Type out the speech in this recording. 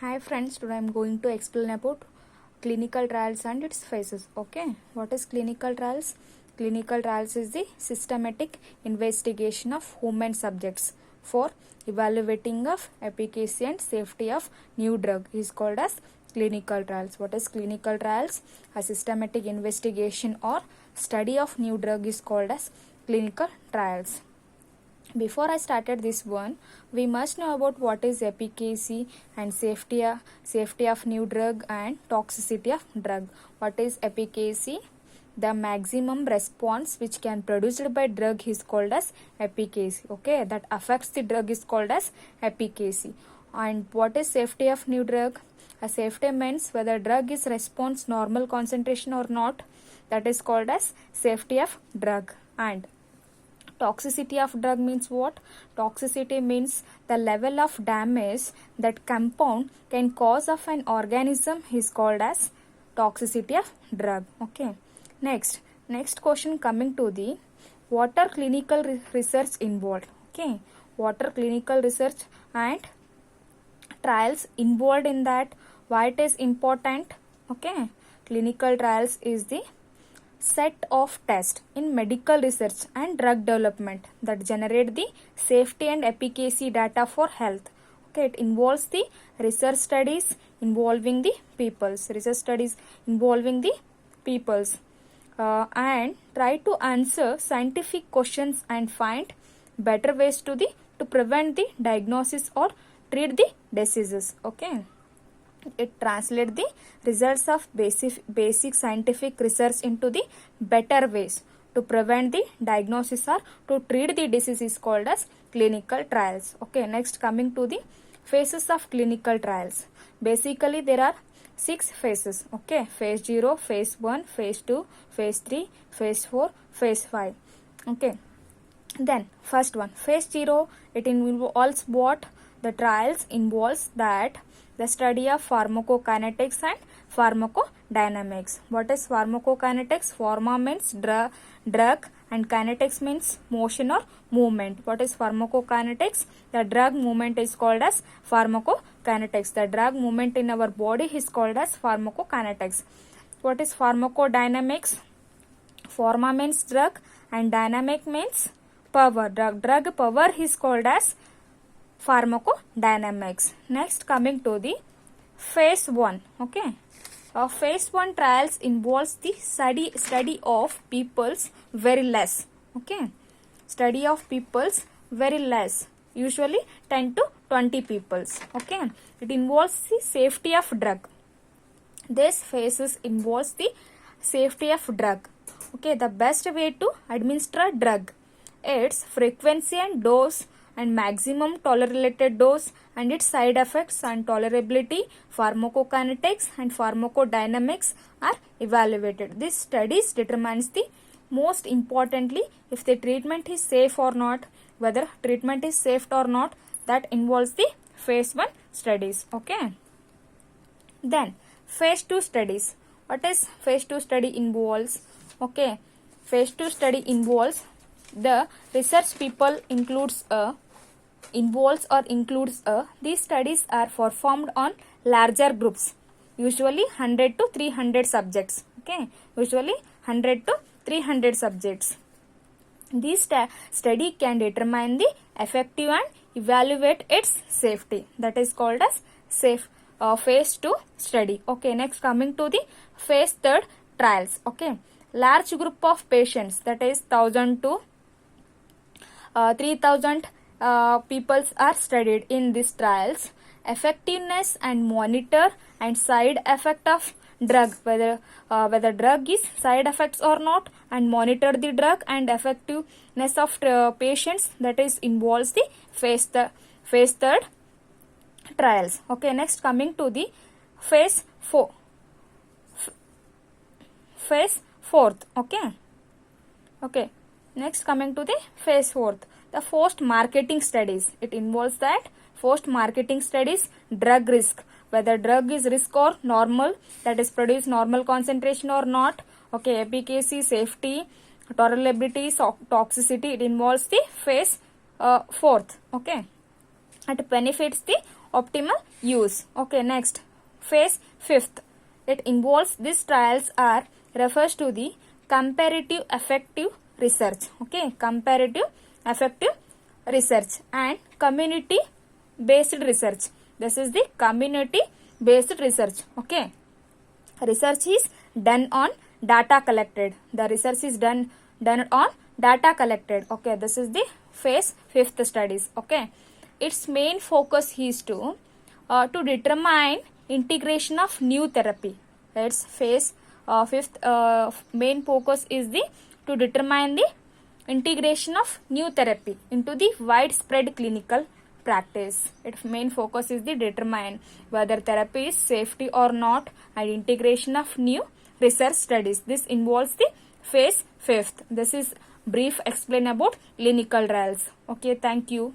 Hi friends, today I am going to explain about clinical trials and its phases. Okay, what is clinical trials? Clinical trials is the systematic investigation of human subjects for evaluating of efficacy and safety of new drug is called as clinical trials. What is clinical trials? A systematic investigation or study of new drug is called as clinical trials. Before I started this one, we must know about what is efficacy and safety of new drug and toxicity of drug. What is efficacy? The maximum response which can produced by drug is called as efficacy. Okay, that affects the drug is called as efficacy. And what is safety of new drug? A safety means whether drug is response normal concentration or not. That is called as safety of drug. And toxicity of drug means what? Toxicity means the level of damage that compound can cause of an organism is called as toxicity of drug. Okay. Next question coming to the what are clinical research involved? Okay. What are clinical research and trials involved in that? Why it is important? Okay. Clinical trials is the set of tests in medical research and drug development that generate the safety and efficacy data for health. Okay, it involves the research studies involving the peoples, and try to answer scientific questions and find better ways to prevent the diagnosis or treat the diseases. Okay. It translates the results of basic scientific research into the better ways to prevent the diagnosis or to treat the disease is called as clinical trials. Okay, next coming to the phases of clinical trials. Basically there are 6 phases. Okay, phase 0, phase 1, phase 2, phase 3, phase 4, phase 5. Okay, then first one, phase 0, it involves what? The trials involves that the study of pharmacokinetics and pharmacodynamics. What is pharmacokinetics? Pharma means drug and kinetics means motion or movement. What is pharmacokinetics? The drug movement is called as pharmacokinetics. The drug movement in our body is called as pharmacokinetics. What is pharmacodynamics? Pharma means drug and dynamic means power. Drug power is called as pharmacodynamics. Next coming to the phase 1. Okay. Phase 1 trials involves the study of people's very less. Okay. Study of people's very less. Usually 10 to 20 peoples. Okay. It involves the safety of drug. This phases involves the safety of drug. Okay. The best way to administer drug. Its frequency and dose and maximum tolerated dose and its side effects and tolerability, pharmacokinetics and pharmacodynamics are evaluated. This studies determines the most importantly if the treatment is safe or not, whether treatment is safe or not, that involves the phase 1 studies. Okay. Then phase 2 studies. What is phase 2 study involves? Okay. Phase 2 study involves the research people includes these studies are performed on larger groups, usually 100 to 300 subjects. Okay, usually 100 to 300 subjects. This study can determine the effective and evaluate its safety. That is called as phase 2 study. Okay, next coming to the phase 3 trials. Okay, large group of patients, that is 1000 to 3000 peoples are studied in these trials. Effectiveness and monitor and side effect of drug, whether drug is side effects or not, and monitor the drug and effectiveness of patients, that is involves the phase 3 trials. Okay, next coming to the phase 4. Phase 4th. Okay. Next coming to the phase 4th. The post marketing studies. It involves that post marketing studies, drug risk, whether drug is risk or normal, that is produce normal concentration or not. Okay, efficacy, safety, tolerability, toxicity. It involves the phase 4th. Okay, it benefits the optimal use. Okay, next, phase fifth. It involves these trials are refers to the comparative effective research. Okay, comparative effective research and community based research. This is the community based research. Okay, research is done on data collected. The research is done on data collected. Okay, this is the phase fifth studies. Okay, its main focus is to determine integration of new therapy. Its phase fifth main focus is the to determine the integration of new therapy into the widespread clinical practice. Its main focus is the determine whether therapy is safety or not and integration of new research studies. This involves the phase fifth. This is brief explain about clinical trials. Okay, thank you.